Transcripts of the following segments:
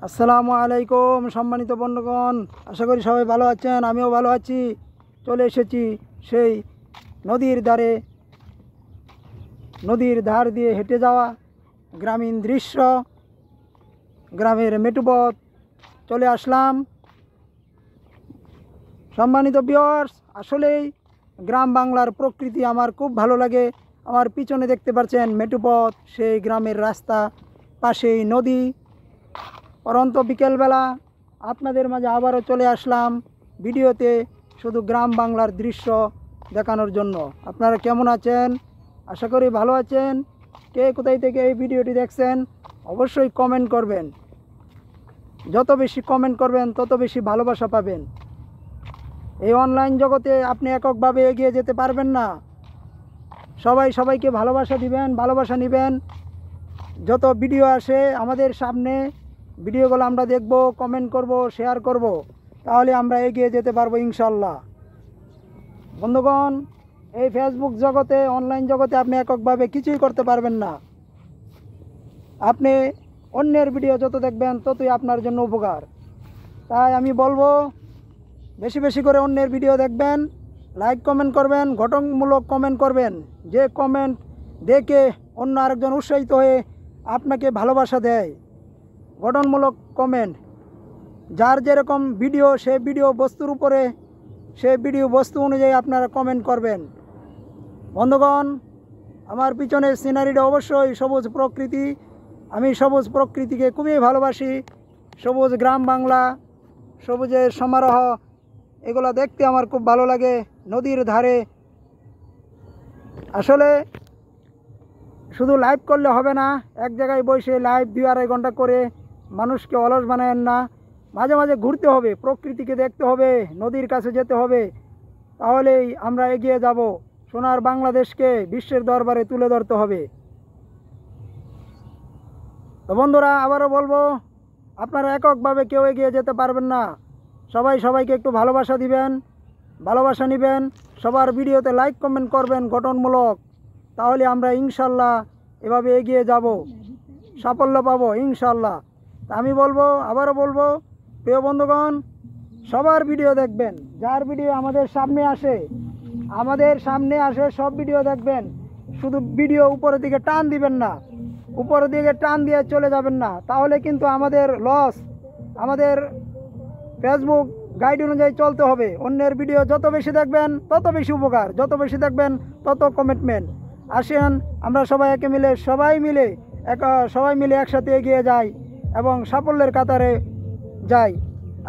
আসসালামু আলাইকুম সম্মানিত বন্ধুগণ, আশা করি সবাই ভালো আছেন। আমিও ভালো আছি। চলে এসেছি সেই নদীর ধার দিয়ে হেঁটে যাওয়া গ্রামীণ দৃশ্য, গ্রামের মেঠোপথ চলে আসলাম। সম্মানিত ভিউয়ার্স, আসলেই গ্রাম বাংলার প্রকৃতি আমার খুব ভালো লাগে। আমার পিছনে দেখতে পাচ্ছেন মেঠোপথ, সেই গ্রামের রাস্তা, পাশেই নদী। পরন্ত বিকেলবেলা আপনাদের মাঝে আবারও চলে আসলাম ভিডিওতে, শুধু গ্রাম বাংলার দৃশ্য দেখানোর জন্য। আপনারা কেমন আছেন? আশা করি ভালো আছেন। কে কোথায় থেকে এই ভিডিওটি দেখছেন অবশ্যই কমেন্ট করবেন। যত বেশি কমেন্ট করবেন তত বেশি ভালোবাসা পাবেন। এই অনলাইন জগতে আপনি এককভাবে এগিয়ে যেতে পারবেন না। সবাই সবাইকে ভালোবাসা দিবেন, ভালোবাসা নেবেন। যত ভিডিও আসে আমাদের সামনে, ভিডিওগুলো আমরা দেখব, কমেন্ট করব, শেয়ার করব, তাহলে আমরা এগিয়ে যেতে পারবো ইনশাল্লাহ। বন্ধুগণ, এই ফেসবুক জগতে, অনলাইন জগতে আপনি এককভাবে কিছুই করতে পারবেন না। আপনি অন্যের ভিডিও যত দেখবেন ততই আপনার জন্য উপকার। তাই আমি বলবো, বেশি বেশি করে অন্যের ভিডিও দেখবেন, লাইক কমেন্ট করবেন, গঠনমূলক কমেন্ট করবেন। যে কমেন্ট দেখে অন্য আরেকজন উৎসাহিত হয়ে আপনাকে ভালোবাসা দেয়। গঠনমূলক কমেন্ট, যার যেরকম ভিডিও, সেই ভিডিও বস্তুর উপরে, সেই ভিডিও বস্তু অনুযায়ী আপনারা কমেন্ট করবেন। বন্ধুগণ, আমার পিছনের সিনারিটা অবশ্যই সবুজ প্রকৃতি। আমি সবুজ প্রকৃতিকে খুবই ভালোবাসি। সবুজ গ্রাম বাংলা, সবুজের সমারোহ, এগুলো দেখতে আমার খুব ভালো লাগে। নদীর ধারে আসলে শুধু লাইভ করলে হবে না। এক জায়গায় বসে লাইভ 2-2.5 ঘন্টা করে মানুষকে অলস বানায়েন না। মাঝে মাঝে ঘুরতে হবে, প্রকৃতিকে দেখতে হবে, নদীর কাছে যেতে হবে। তাহলেই আমরা এগিয়ে যাব। সোনার বাংলাদেশকে বিশ্বের দরবারে তুলে ধরতে হবে। তো বন্ধুরা, আবারও বলবো, আপনারা এককভাবে কেউ এগিয়ে যেতে পারবেন না। সবাই সবাইকে একটু ভালোবাসা দিবেন, ভালোবাসা নেবেন। সবার ভিডিওতে লাইক কমেন্ট করবেন গঠনমূলক। তাহলে আমরা ইনশাল্লাহ এভাবে এগিয়ে যাব, সাফল্য পাবো ইনশাল্লাহ। তা আমি বলবো, আবারও বলবো, প্রিয় বন্ধুগণ, সবার ভিডিও দেখবেন। যার ভিডিও আমাদের সামনে আসে সব ভিডিও দেখবেন। শুধু ভিডিও উপরের দিকে টান দিবেন না, উপরের দিকে টান দিয়ে চলে যাবেন না, তাহলে কিন্তু আমাদের লস। আমাদের ফেসবুক গাইড অনুযায়ী চলতে হবে। অন্যের ভিডিও যত বেশি দেখবেন তত বেশি উপকার, যত বেশি দেখবেন তত কমিটমেন্ট। আসেন আমরা সবাই মিলে একসাথে এগিয়ে যাই এবং সাফল্যের কাতারে যাই।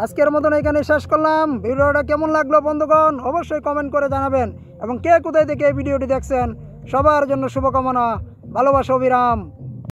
আজকের মতন এখানে শেষ করলাম। ভিডিওটা কেমন লাগলো বন্ধুগণ অবশ্যই কমেন্ট করে জানাবেন। এবং কে কোথায় থেকে এই ভিডিওটি দেখছেন সবার জন্য শুভকামনা, ভালোবাসা, অবিরাম।